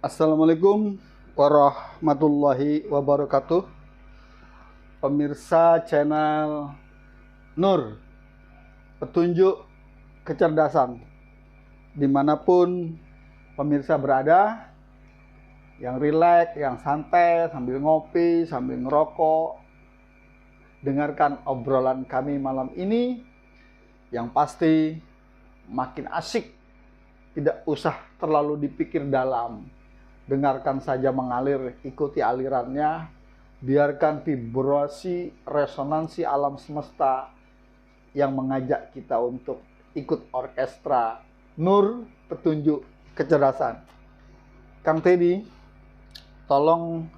Assalamualaikum warahmatullahi wabarakatuh. Pemirsa channel Nur, petunjuk kecerdasan. Dimanapun pemirsa berada, yang rileks, yang santai, sambil ngopi, sambil ngerokok, dengarkan obrolan kami malam ini. Yang pasti makin asik, tidak usah terlalu dipikir dalam. Dengarkan saja mengalir, ikuti alirannya, biarkan vibrasi resonansi alam semesta yang mengajak kita untuk ikut orkestra Nur, petunjuk kecerdasan. Kang Teddy, tolong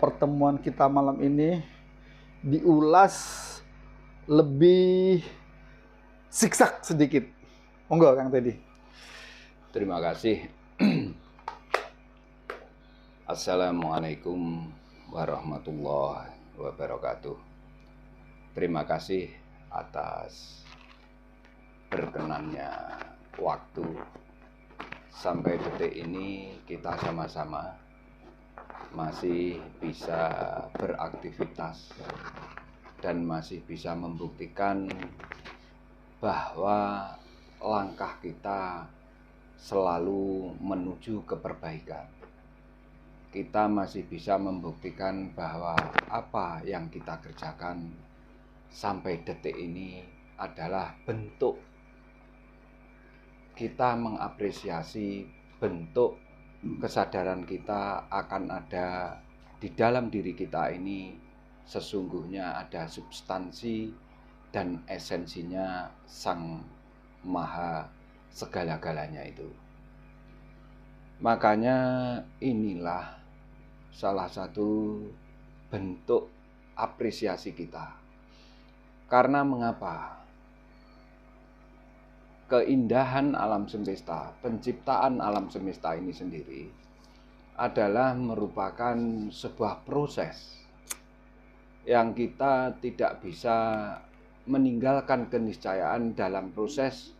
pertemuan kita malam ini diulas lebih siksak sedikit. Monggo Kang Teddy. Terima kasih. Assalamualaikum warahmatullahi wabarakatuh. Terima kasih atas berkenannya waktu. Sampai detik ini kita sama-sama masih bisa beraktivitas dan masih bisa membuktikan bahwa langkah kita selalu menuju ke perbaikan. Kita masih bisa membuktikan bahwa apa yang kita kerjakan sampai detik ini adalah bentuk kita mengapresiasi, bentuk kesadaran kita akan ada di dalam diri kita ini sesungguhnya ada substansi dan esensinya Sang Maha segala-galanya itu. Makanya inilah salah satu bentuk apresiasi kita. Karena mengapa? Keindahan alam semesta, penciptaan alam semesta ini sendiri adalah merupakan sebuah proses yang kita tidak bisa meninggalkan keniscayaan dalam proses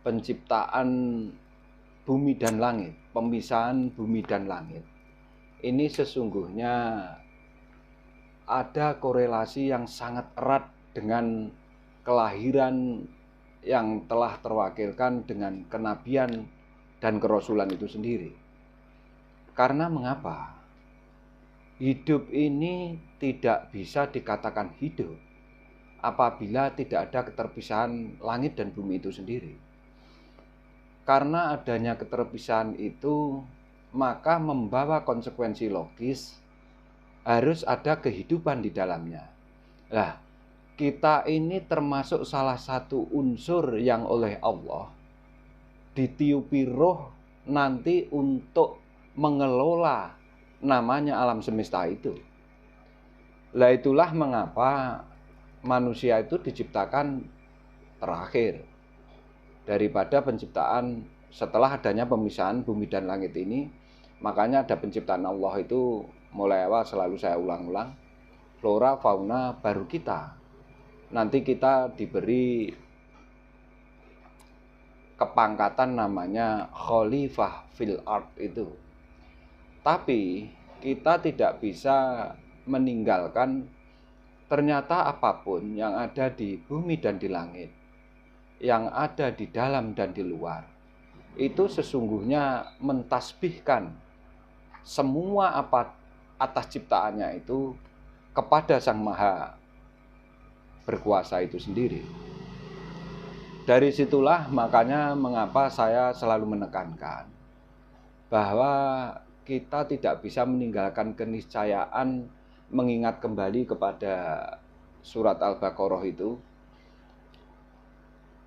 penciptaan bumi dan langit, pemisahan bumi dan langit. Ini sesungguhnya ada korelasi yang sangat erat dengan kelahiran yang telah terwakilkan dengan kenabian dan kerasulan itu sendiri. Karena mengapa? Hidup ini tidak bisa dikatakan hidup apabila tidak ada keterpisahan langit dan bumi itu sendiri. Karena adanya keterpisahan itu, maka membawa konsekuensi logis harus ada kehidupan di dalamnya. Nah, kita ini termasuk salah satu unsur yang oleh Allah ditiupi roh nanti untuk mengelola namanya alam semesta itu. Lah itulah mengapa manusia itu diciptakan terakhir daripada penciptaan setelah adanya pemisahan bumi dan langit ini. Makanya ada penciptaan Allah itu mulai awal selalu saya ulang-ulang, flora, fauna, baru kita. Nanti kita diberi kepangkatan namanya khalifah fil ard itu. Tapi kita tidak bisa meninggalkan ternyata apapun yang ada di bumi dan di langit, yang ada di dalam dan di luar, itu sesungguhnya mentasbihkan semua apa atas ciptaannya itu kepada Sang Maha berkuasa itu sendiri. Dari situlah makanya mengapa saya selalu menekankan bahwa kita tidak bisa meninggalkan keniscayaan mengingat kembali kepada surat Al-Baqarah itu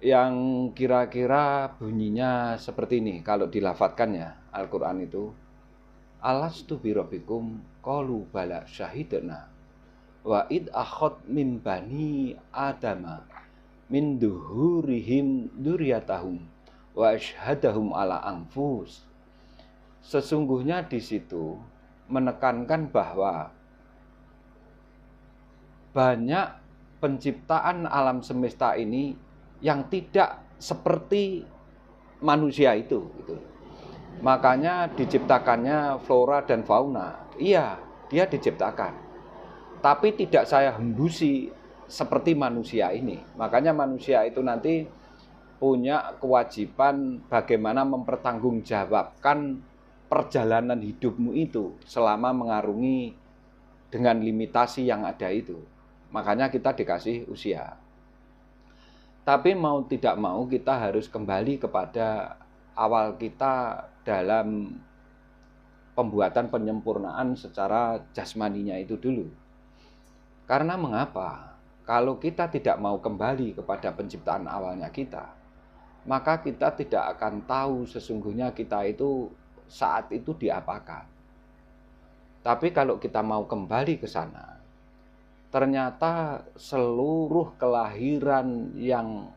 yang kira-kira bunyinya seperti ini kalau dilafadzkannya Al-Quran itu, alastu birabbikum qalu bala syahidna wa id akhad min bani adama min duhurihim dzurriyyatahum wa asyhadahum ala anfus. Sesungguhnya di situ menekankan bahwa banyak penciptaan alam semesta ini yang tidak seperti manusia itu gitu. Makanya diciptakannya flora dan fauna. Iya, dia diciptakan. Tapi tidak saya hembusi seperti manusia ini. Makanya manusia itu nanti punya kewajiban bagaimana mempertanggungjawabkan perjalanan hidupmu itu selama mengarungi dengan limitasi yang ada itu. Makanya kita dikasih usia. Tapi mau tidak mau kita harus kembali kepada awal kita dalam pembuatan penyempurnaan secara jasmaninya itu dulu. Karena mengapa? Kalau kita tidak mau kembali kepada penciptaan awalnya kita, maka kita tidak akan tahu sesungguhnya kita itu saat itu diapakan. Tapi kalau kita mau kembali ke sana, ternyata seluruh kelahiran yang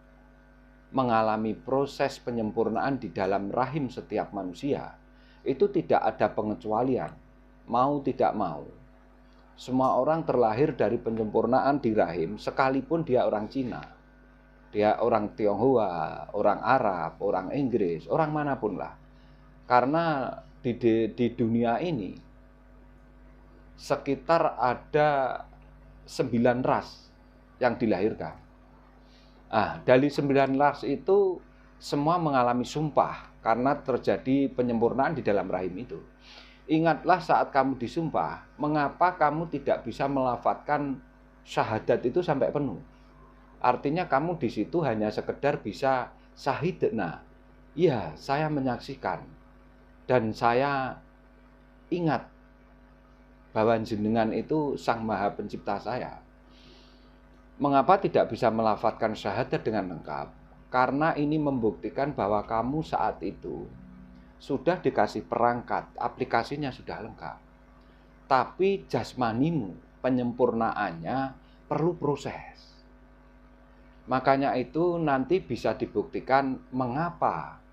mengalami proses penyempurnaan di dalam rahim setiap manusia, itu tidak ada pengecualian, mau tidak mau. Semua orang terlahir dari penyempurnaan di rahim, sekalipun dia orang Cina, dia orang Tionghoa, orang Arab, orang Inggris, orang manapun lah. Karena di dunia ini, sekitar ada 9 ras yang dilahirkan. Dari 9 ras itu semua mengalami sumpah karena terjadi penyempurnaan di dalam rahim itu. Ingatlah saat kamu disumpah, mengapa kamu tidak bisa melafadzkan syahadat itu sampai penuh. Artinya kamu di situ hanya sekedar bisa syahidna. Ya, saya menyaksikan dan saya ingat bahwa jenengan itu Sang Maha Pencipta saya. Mengapa tidak bisa melafadzkan syahadat dengan lengkap? Karena ini membuktikan bahwa kamu saat itu sudah dikasih perangkat, aplikasinya sudah lengkap. Tapi jasmanimu, penyempurnaannya perlu proses. Makanya itu nanti bisa dibuktikan mengapa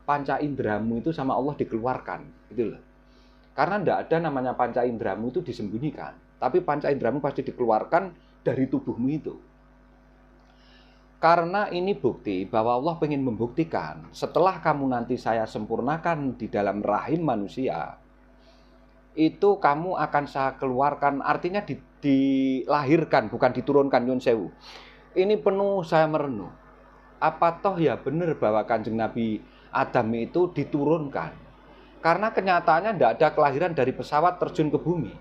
panca indramu itu sama Allah dikeluarkan. Gitu loh. Karena tidak ada namanya panca indramu itu disembunyikan. Tapi panca indramu pasti dikeluarkan dari tubuhmu itu. Karena ini bukti bahwa Allah ingin membuktikan setelah kamu nanti saya sempurnakan di dalam rahim manusia, itu kamu akan saya keluarkan, artinya dilahirkan, bukan diturunkan, nyun sewu. Ini penuh saya merenung. Apa toh ya benar bahwa Kanjeng Nabi Adam itu diturunkan? Karena kenyataannya tidak ada kelahiran dari pesawat terjun ke bumi.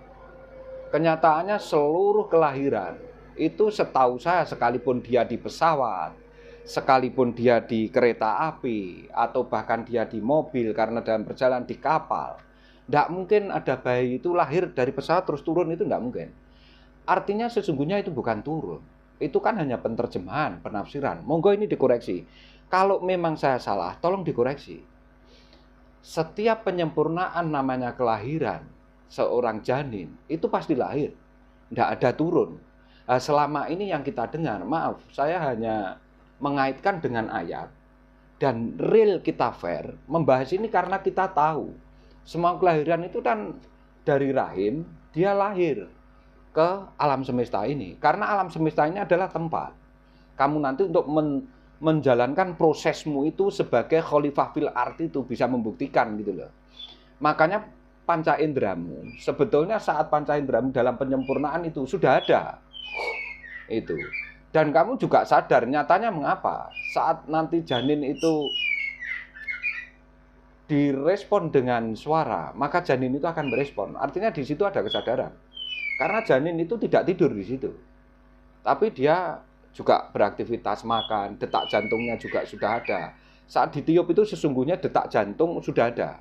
Kenyataannya seluruh kelahiran itu setahu saya, sekalipun dia di pesawat, sekalipun dia di kereta api, atau bahkan dia di mobil karena dalam perjalanan di kapal, tidak mungkin ada bayi itu lahir dari pesawat terus turun, itu tidak mungkin. Artinya sesungguhnya itu bukan turun. Itu kan hanya penerjemahan, penafsiran. Monggo ini dikoreksi. Kalau memang saya salah, tolong dikoreksi. Setiap penyempurnaan namanya kelahiran seorang janin, itu pasti lahir. Tidak ada turun. Selama ini yang kita dengar, maaf, saya hanya mengaitkan dengan ayat. Dan real kita fair, membahas ini karena kita tahu. Semua kelahiran itu kan dari rahim, dia lahir ke alam semesta ini. Karena alam semesta ini adalah tempat. Kamu nanti untuk menjalankan prosesmu itu sebagai khalifah fil ard itu bisa membuktikan gitu loh. Makanya panca indramu, sebetulnya saat panca indramu dalam penyempurnaan itu sudah ada. Itu. Dan kamu juga sadar nyatanya mengapa saat nanti janin itu direspon dengan suara, maka janin itu akan berespon. Artinya di situ ada kesadaran. Karena janin itu tidak tidur di situ. Tapi dia juga beraktivitas makan, detak jantungnya juga sudah ada. Saat ditiup itu sesungguhnya detak jantung sudah ada.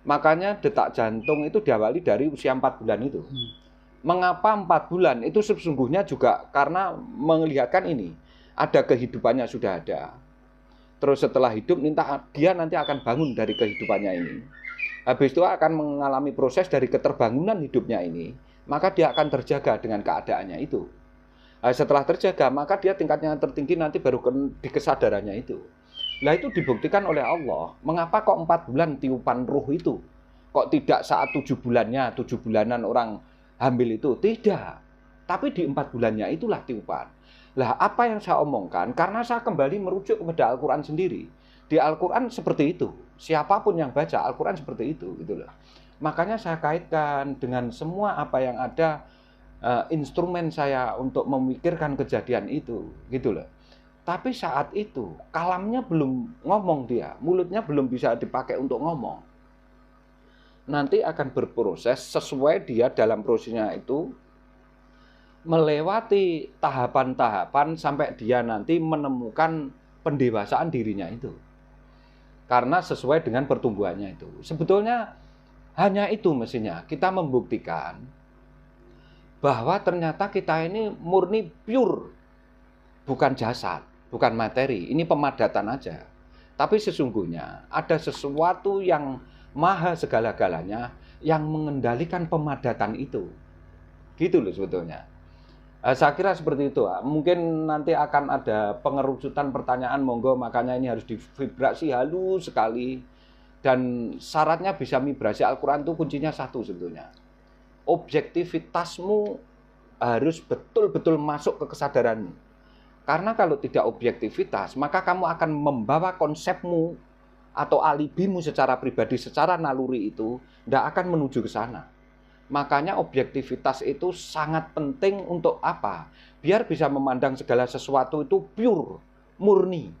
Makanya detak jantung itu diawali dari usia 4 bulan itu. Mengapa 4 bulan? Itu sesungguhnya juga karena melihatkan ini. Ada kehidupannya sudah ada. Terus setelah hidup, dia nanti akan bangun dari kehidupannya ini. Habis itu akan mengalami proses dari keterbangunan hidupnya ini. Maka dia akan terjaga dengan keadaannya itu. Setelah terjaga, maka dia tingkatnya tertinggi nanti baru di kesadarannya itu. Nah itu dibuktikan oleh Allah. Mengapa kok 4 bulan tiupan ruh itu? Kok tidak saat 7 bulannya, 7 bulanan orang hamil itu? Tidak. Tapi di 4 bulannya itulah tiupan. Lah apa yang saya omongkan, karena saya kembali merujuk kepada Al-Quran sendiri. Di Al-Quran seperti itu. Siapapun yang baca Al-Quran seperti itu, gitu loh. Makanya saya kaitkan dengan semua apa yang ada, instrumen saya untuk memikirkan kejadian itu, gitu loh. Tapi saat itu kalamnya belum ngomong dia, mulutnya belum bisa dipakai untuk ngomong. Nanti akan berproses sesuai dia dalam prosesnya itu, melewati tahapan-tahapan sampai dia nanti menemukan pendewasaan dirinya itu. Karena sesuai dengan pertumbuhannya itu. Sebetulnya hanya itu mestinya. Kita membuktikan bahwa ternyata kita ini murni pure. Bukan jasad, bukan materi. Ini pemadatan aja. Tapi sesungguhnya ada sesuatu yang maha segala-galanya yang mengendalikan pemadatan itu. Gitu loh sebetulnya. Saya kira seperti itu. Mungkin nanti akan ada pengerucutan pertanyaan, monggo, makanya ini harus divibrasi halus sekali. Dan syaratnya bisa vibrasi Al-Quran itu kuncinya satu sebetulnya. Objektivitasmu harus betul-betul masuk ke kesadaranmu. Karena kalau tidak objektivitas, maka kamu akan membawa konsepmu atau alibimu secara pribadi, secara naluri itu, tidak akan menuju ke sana. Makanya objektivitas itu sangat penting untuk apa? Biar bisa memandang segala sesuatu itu pure, murni.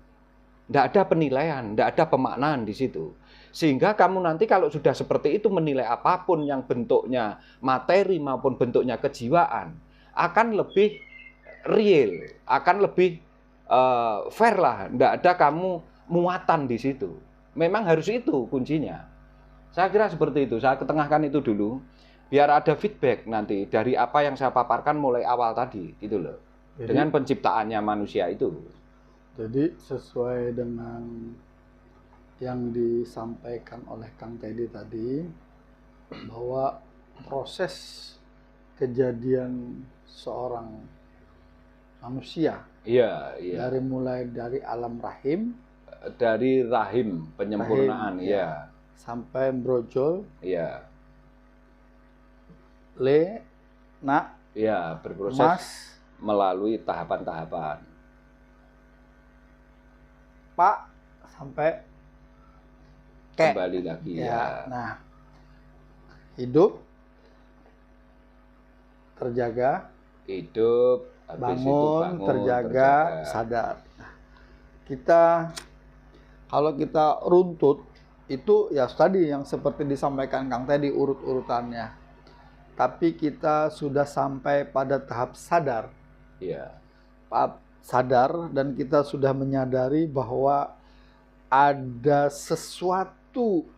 Tidak ada penilaian, tidak ada pemaknaan di situ. Sehingga kamu nanti kalau sudah seperti itu menilai apapun yang bentuknya materi maupun bentuknya kejiwaan, akan lebih real, akan lebih fair lah. Tidak ada kamu muatan di situ. Memang harus itu kuncinya. Saya kira seperti itu. Saya ketengahkan itu dulu. Biar ada feedback nanti dari apa yang saya paparkan mulai awal tadi, gitu loh. Jadi, dengan penciptaannya manusia itu. Jadi sesuai dengan yang disampaikan oleh Kang Teddy tadi, bahwa proses kejadian seorang manusia, iya. mulai dari alam rahim, dari rahim penyempurnaan, ya, sampai brojol, iya. Ya, berproses mas, melalui tahapan-tahapan. Pak, sampai kembali lagi ya. Nah, hidup, terjaga, bangun, terjaga, sadar. Nah, kalau kita runtut itu ya tadi yang seperti disampaikan Kang tadi urut-urutannya. Tapi kita sudah sampai pada tahap sadar. Iya. Sadar, dan kita sudah menyadari bahwa ada sesuatu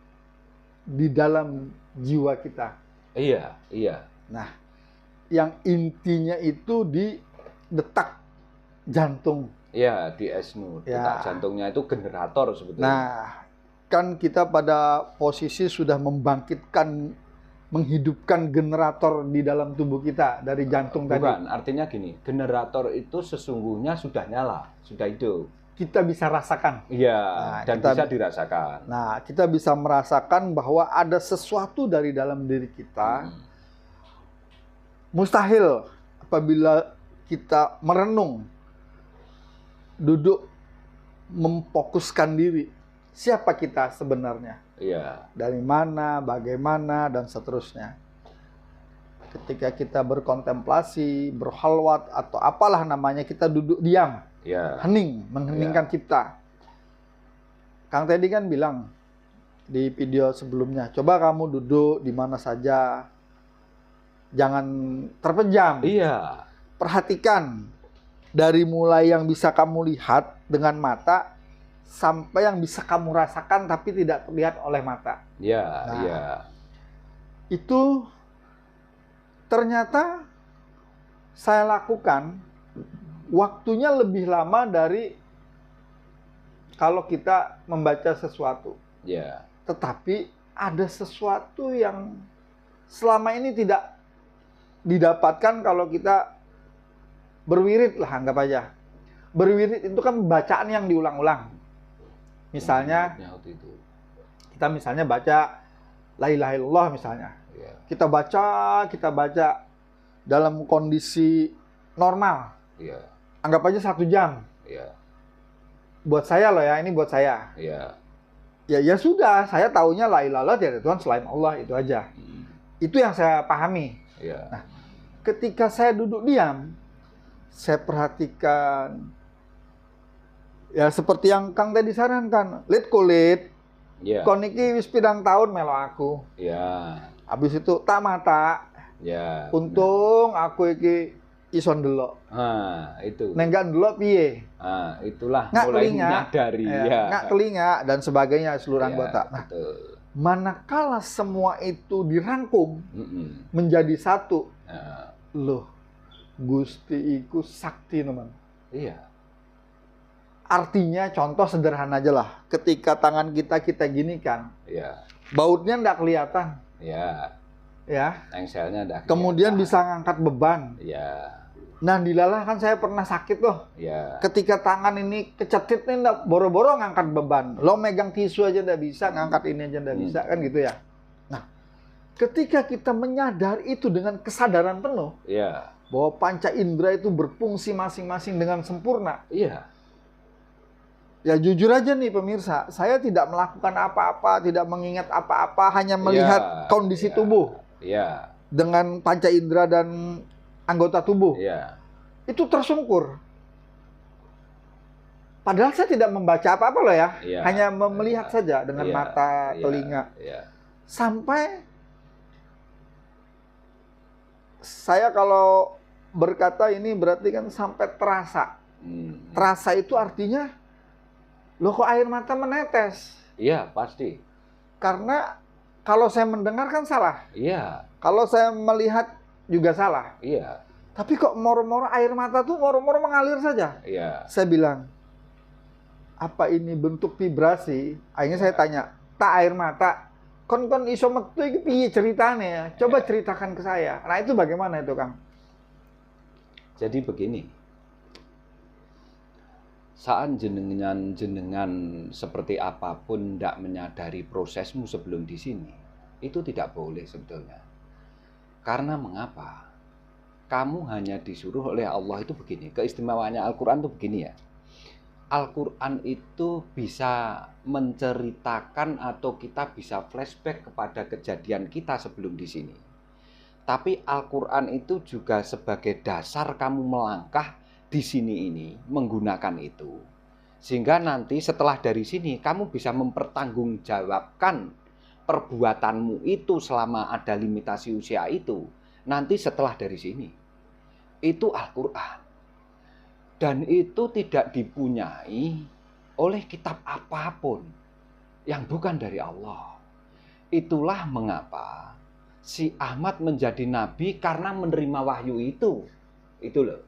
di dalam jiwa kita. Iya. Nah, yang intinya itu di detak jantung. Iya, di esnu. Detak jantungnya itu generator sebetulnya. Nah, kan kita pada posisi sudah menghidupkan generator di dalam tubuh kita dari jantung tadi. Bukan, artinya gini, generator itu sesungguhnya sudah nyala, sudah hidup. Kita bisa rasakan. Iya, dan bisa dirasakan. Nah, kita bisa merasakan bahwa ada sesuatu dari dalam diri kita. Mustahil apabila kita merenung, duduk, memfokuskan diri. Siapa kita sebenarnya? Iya. Dari mana, bagaimana, dan seterusnya. Ketika kita berkontemplasi, berhalwat, atau apalah namanya, kita duduk diam, hening, mengheningkan cipta. Kang Teddy kan bilang di video sebelumnya, coba kamu duduk di mana saja, jangan terpejam. Iya. Perhatikan dari mulai yang bisa kamu lihat dengan mata, sampai yang bisa kamu rasakan tapi tidak terlihat oleh mata. Iya. Itu ternyata saya lakukan waktunya lebih lama dari kalau kita membaca sesuatu. Iya. Tetapi ada sesuatu yang selama ini tidak didapatkan kalau kita berwirid lah, anggap aja. Berwirid itu kan bacaan yang diulang-ulang. Misalnya, kita baca La ilaha illallah misalnya. Kita baca dalam kondisi normal. Anggap aja 1 jam. Iya. Buat saya loh ya, ini buat saya. Iya. Ya sudah, saya taunya la ilaha illallah, tiada Tuhan selain Allah, itu aja. Itu yang saya pahami. Iya. Nah, ketika saya duduk diam, saya perhatikan, ya seperti yang Kang tadi sarankan, lit kulit, kon iki wis pirang tahun melo aku. Iya. Habis itu tak mata. Ya. Untung aku iki iso ndelok. Itu. Nek gak ndelok piye? Itulah Nggak mulai telinga, menyadari. Nggak telinga dan sebagainya seluruh anggota. Nah, betul. manakala semua itu dirangkum menjadi satu, loh, Gusti iku sakti teman. Iya. Artinya contoh sederhana aja lah. Ketika tangan kita gini kan, bautnya nggak kelihatan. Iya. Ya. Engselnya nggak kelihatan. Kemudian bisa ngangkat beban. Iya. Nah, dilalah kan saya pernah sakit loh. Iya. Ketika tangan ini kecetit nih, nggak boro-boro ngangkat beban. Lo megang tisu aja nggak bisa, ngangkat ini aja nggak bisa, kan gitu ya. Nah, ketika kita menyadar itu dengan kesadaran penuh, bahwa panca indera itu berfungsi masing-masing dengan sempurna. Iya. Ya jujur aja nih pemirsa, saya tidak melakukan apa-apa, tidak mengingat apa-apa, hanya melihat kondisi tubuh. Iya. Dengan panca indera dan anggota tubuh. Iya. Itu tersungkur. Padahal saya tidak membaca apa-apa loh ya. Hanya melihat saja dengan mata, telinga. Sampai saya kalau berkata ini berarti kan sampai terasa. Terasa itu artinya, loh kok air mata menetes? Iya, pasti. Karena kalau saya mendengar kan salah. Iya. Kalau saya melihat juga salah. Iya. Tapi kok moro-moro air mata tuh moro-moro mengalir saja. Iya. Saya bilang, apa ini bentuk vibrasi? Akhirnya saya tanya, tak air mata, kon iso metu iki piye ceritanya? Coba ceritakan ke saya. Nah itu bagaimana itu, Kang? Jadi begini. Saat jenengan seperti apapun tidak menyadari prosesmu sebelum di sini, itu tidak boleh sebetulnya. Karena mengapa? Kamu hanya disuruh oleh Allah itu begini. Keistimewaannya Al-Quran itu begini ya. Al-Quran itu bisa menceritakan atau kita bisa flashback kepada kejadian kita sebelum di sini. Tapi Al-Quran itu juga sebagai dasar kamu melangkah di sini ini menggunakan itu. Sehingga nanti setelah dari sini kamu bisa mempertanggungjawabkan perbuatanmu itu selama ada limitasi usia itu. Nanti setelah dari sini. Itu Al-Quran. Dan itu tidak dipunyai oleh kitab apapun yang bukan dari Allah. Itulah mengapa si Ahmad menjadi nabi karena menerima wahyu itu. Itu loh.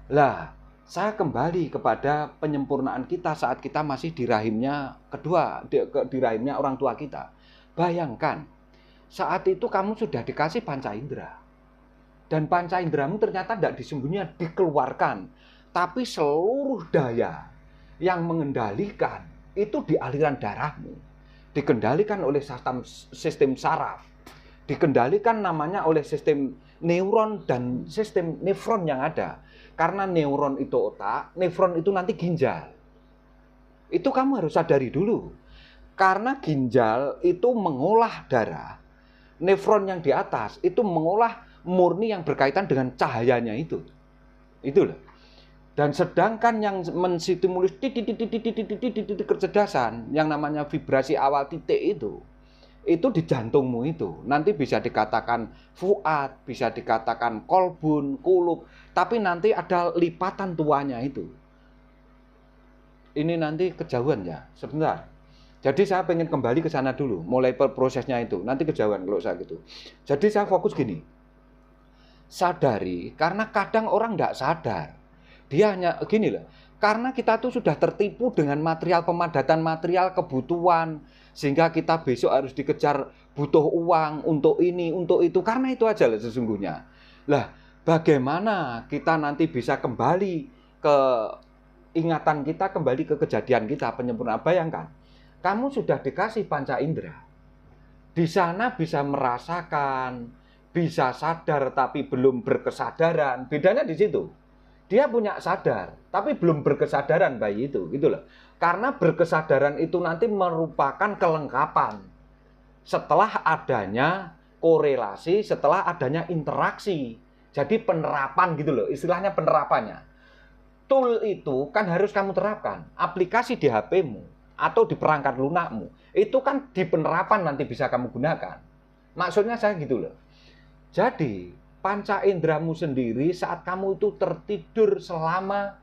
Lah, saya kembali kepada penyempurnaan kita saat kita masih di rahimnya di rahimnya orang tua kita. Bayangkan, saat itu kamu sudah dikasih panca indera. Dan panca inderamu ternyata tidak disembunyikan, dikeluarkan. Tapi seluruh daya yang mengendalikan itu di aliran darahmu. Dikendalikan oleh sistem saraf. Dikendalikan namanya oleh sistem neuron dan sistem nefron yang ada. Karena neuron itu otak, nefron itu nanti ginjal. Itu kamu harus sadari dulu. Karena ginjal itu mengolah darah. Nefron yang di atas itu mengolah murni yang berkaitan dengan cahayanya itu. Itu loh. Dan sedangkan yang menstimulus kecerdasan yang namanya vibrasi awal titik itu di jantungmu itu. Nanti bisa dikatakan fuad, bisa dikatakan kolbun, kulub, tapi nanti ada lipatan tuanya itu. Ini nanti kejauhan ya, sebentar. Jadi saya pengen kembali ke sana dulu, mulai prosesnya itu. Nanti kejauhan kalau saya gitu. Jadi saya fokus gini. Sadari, karena kadang orang tidak sadar. Dia hanya gini loh. Karena kita tuh sudah tertipu dengan material pemadatan material kebutuhan. Sehingga kita besok harus dikejar butuh uang untuk ini, untuk itu. Karena itu aja lah sesungguhnya. Lah, bagaimana kita nanti bisa kembali ke ingatan kita, kembali ke kejadian kita, penyempurnaan. Bayangkan. Kamu sudah dikasih panca indera. Di sana bisa merasakan, bisa sadar tapi belum berkesadaran. Bedanya di situ. Dia punya sadar, tapi belum berkesadaran bayi itu, gitu loh. Karena berkesadaran itu nanti merupakan kelengkapan setelah adanya korelasi, setelah adanya interaksi. Jadi penerapan gitu loh, istilahnya penerapannya. Tool itu kan harus kamu terapkan. Aplikasi di HP-mu atau di perangkat lunakmu, itu kan di penerapan nanti bisa kamu gunakan. Maksudnya saya gitu loh. Jadi, panca indramu sendiri saat kamu itu tertidur selama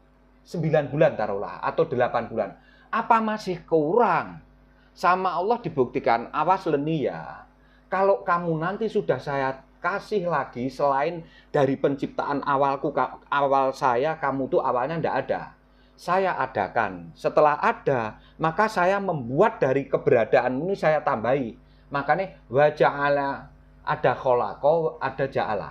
9 bulan taruhlah, atau 8 bulan. Apa masih kurang? Sama Allah dibuktikan, awas lenia. Kalau kamu nanti sudah saya kasih lagi selain dari penciptaan awal saya, kamu tuh awalnya ndak ada. Saya adakan. Setelah ada, maka saya membuat dari keberadaan ini saya tambahi. Makanya wa ja'ala, ada kholaqo, ada ja'ala.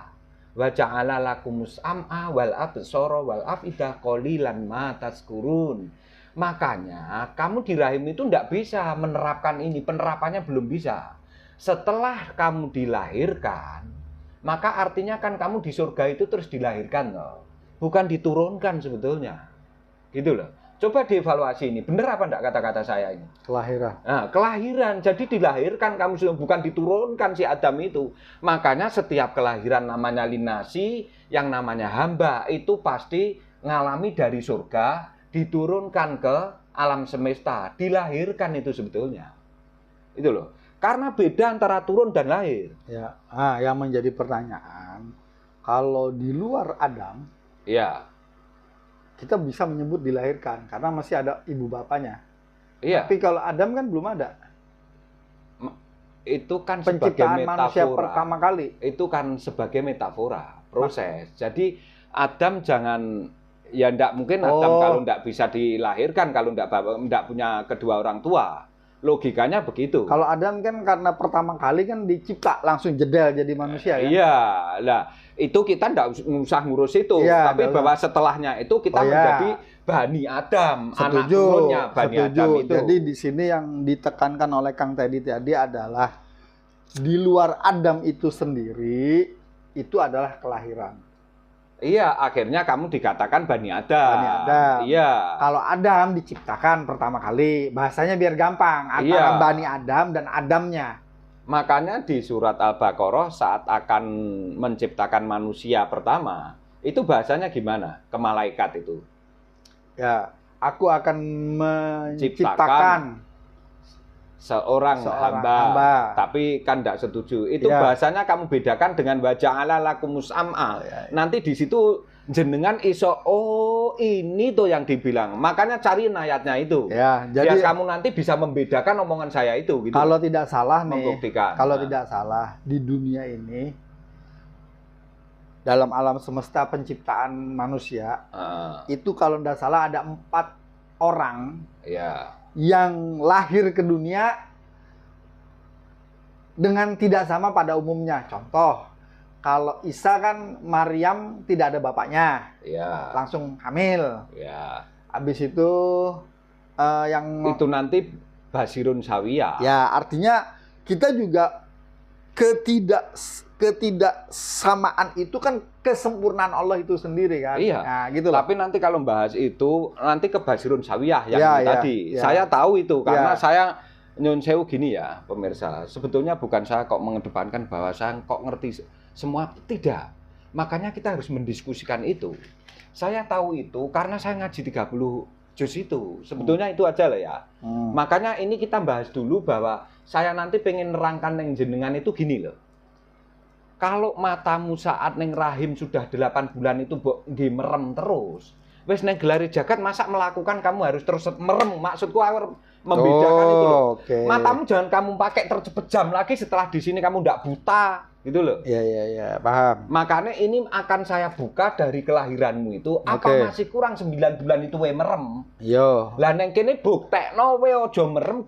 Wa ja'ala lakumus am'a wal absara wal afida qalilan ma tazkurun. Makanya kamu di rahim itu ndak bisa menerapkan ini, penerapannya belum bisa. Setelah kamu dilahirkan, maka artinya kan kamu di surga itu terus dilahirkan loh. Bukan diturunkan sebetulnya. Gitu loh. Coba dievaluasi ini, benar apa enggak kata-kata saya ini? Kelahiran. Nah, kelahiran, jadi dilahirkan kamu sudah, bukan diturunkan si Adam itu. Makanya setiap kelahiran namanya linasi, yang namanya hamba itu pasti ngalami dari surga, diturunkan ke alam semesta, dilahirkan itu sebetulnya. Itu loh. Karena beda antara turun dan lahir. Ya, yang menjadi pertanyaan, kalau di luar Adam, ya, kita bisa menyebut dilahirkan karena masih ada ibu bapaknya. Iya. Tapi kalau Adam kan belum ada. Itu kan penciptaan sebagai manusia metafora. Pertama kali. Itu kan sebagai metafora, proses. Jadi Adam jangan, ya enggak mungkin Adam kalau enggak bisa dilahirkan, kalau enggak punya kedua orang tua. Logikanya begitu. Kalau Adam kan karena pertama kali kan dicipta langsung jedel jadi manusia kan? Iya, lah itu kita enggak usah ngurus itu. Ya, tapi bahwa setelahnya itu kita menjadi Bani Adam, anak turunnya Bani Adam itu. Jadi di sini yang ditekankan oleh Kang Teddy tadi adalah di luar Adam itu sendiri itu adalah kelahiran. Iya, akhirnya kamu dikatakan Bani Adam. Bani Adam. Iya. Kalau Adam diciptakan pertama kali, bahasanya biar gampang antara Bani Adam dan Adamnya. Makanya di surat Al-Baqarah saat akan menciptakan manusia pertama, itu bahasanya gimana? Ke malaikat itu. Ya, aku akan menciptakan seorang hamba. Tapi kan tidak setuju. Itu bahasanya kamu bedakan dengan wa ja'ala lakumus am'a. Nanti di situ jenengan iso, oh ini tuh yang dibilang. Makanya cari ayatnya itu. Ya, jadi biar kamu nanti bisa membedakan omongan saya itu. Gitu. Kalau tidak salah nih, membuktikan. Kalau tidak salah di dunia ini, dalam alam semesta penciptaan manusia, itu kalau tidak salah ada 4 orang. Yang lahir ke dunia dengan tidak sama pada umumnya. Contoh, kalau Isa kan Maryam tidak ada bapaknya, langsung hamil. Habis itu yang itu nanti Basirun Sawiyah. Ya, artinya kita juga ketidaksamaan itu kan kesempurnaan Allah itu sendiri kan. Iya. Nah, gitu loh. Tapi nanti kalau bahas itu nanti ke Basirun Sawiyah yang tadi. Saya tahu itu karena saya nyun sewu gini ya, pemirsa. Sebetulnya bukan saya kok mengedepankan bahwa saya kok ngerti semua, tidak. Makanya kita harus mendiskusikan itu. Saya tahu itu karena saya ngaji 30 juz itu. Sebetulnya itu aja lah ya. Makanya ini kita bahas dulu bahwa saya nanti pengen nerangkan yang jenengan itu gini loh. Kalau matamu saat neng rahim sudah 8 bulan itu nggih merem terus. Wes neng gelari jagat masa melakukan kamu harus terus merem. Maksudku membedakan itu loh. Matamu jangan kamu pakai terpejam lagi setelah di sini kamu ndak buta, gitu loh. Iya, paham. Makanya ini akan saya buka dari kelahiranmu itu apa masih kurang 9 bulan itu we merem. Yo. Lah neng kene buktekno we aja merem,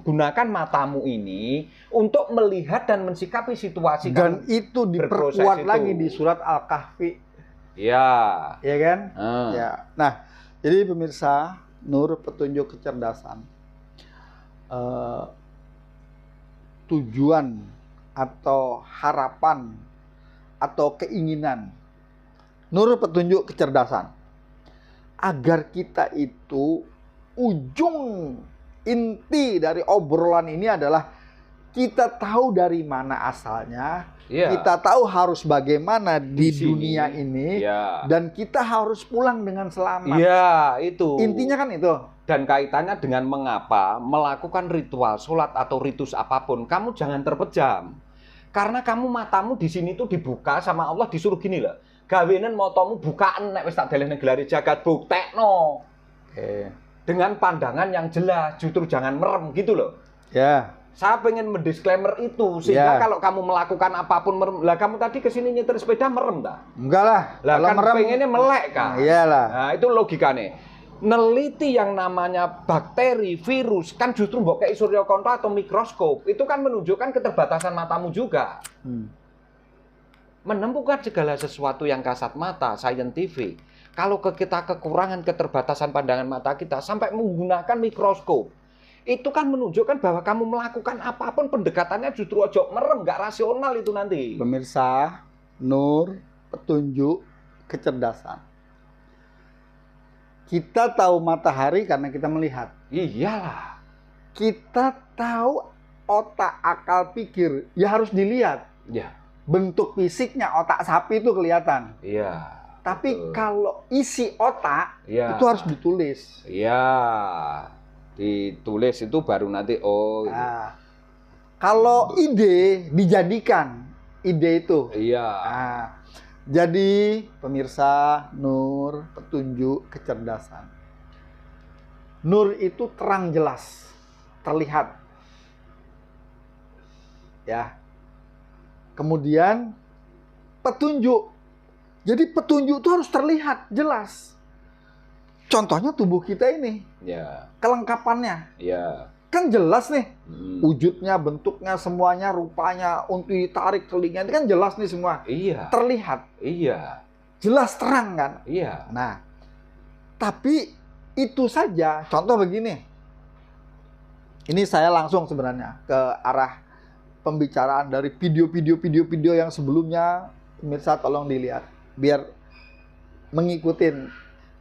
gunakan matamu ini untuk melihat dan mensikapi situasi dan itu diperkuat lagi di surat Al-Kahfi. Iya. Iya kan? Ya. Nah, jadi pemirsa, nur petunjuk kecerdasan. Tujuan atau harapan atau keinginan Nur, petunjuk, kecerdasan. Agar kita itu, ujung inti dari obrolan ini adalah kita tahu dari mana asalnya, kita tahu harus bagaimana di dunia ini, dan kita harus pulang dengan selamat. Iya, itu. Intinya kan itu. Dan kaitannya dengan mengapa melakukan ritual sholat atau ritus apapun, kamu jangan terpejam. Karena kamu matamu di sini tuh dibuka sama Allah, disuruh gini loh. Gawenan motomu bukaan nek wis tak delehne gelari jagat buktekno. Dengan pandangan yang jelas, justru jangan merem gitu loh. Ya. Saya pengen mendisklaimer itu sehingga kalau kamu melakukan apapun merem. Lah kamu tadi kesini nyetir sepeda merem dah? Enggak lah. Lah kan merem pengennya melek kan. Iyalah. Nah, itu logikanya. Neliti yang namanya bakteri, virus kan justru mbok kayak surya kontra atau mikroskop. Itu kan menunjukkan keterbatasan matamu juga. Menemukan segala sesuatu yang kasat mata, saintifik. Kalau kita kekurangan keterbatasan pandangan mata kita sampai menggunakan mikroskop, itu kan menunjukkan bahwa kamu melakukan apapun pendekatannya justru ojo merem, nggak rasional itu nanti. Pemirsa, nur, petunjuk, kecerdasan. Kita tahu matahari karena kita melihat. Iyalah. Kita tahu otak, akal, pikir, ya harus dilihat. Ya. Bentuk fisiknya otak sapi itu kelihatan. Iya. Tapi kalau isi otak itu harus ditulis. Iya. Ditulis itu baru nanti Nah, kalau ide dijadikan ide itu. Iya. Nah, jadi pemirsa, nur, petunjuk, kecerdasan. Nur itu terang jelas, terlihat. Ya. Kemudian petunjuk. Jadi petunjuk itu harus terlihat jelas. Contohnya tubuh kita ini. Ya. Kelengkapannya. Ya. Kan jelas nih. Wujudnya, bentuknya, semuanya, rupanya, untuk ditarik telinga. Itu kan jelas nih semua. Iya. Terlihat. Iya. Jelas terang kan? Iya. Nah, tapi itu saja. Contoh begini. Ini saya langsung sebenarnya ke arah pembicaraan dari video yang sebelumnya. Pemirsa tolong dilihat. Biar mengikutin.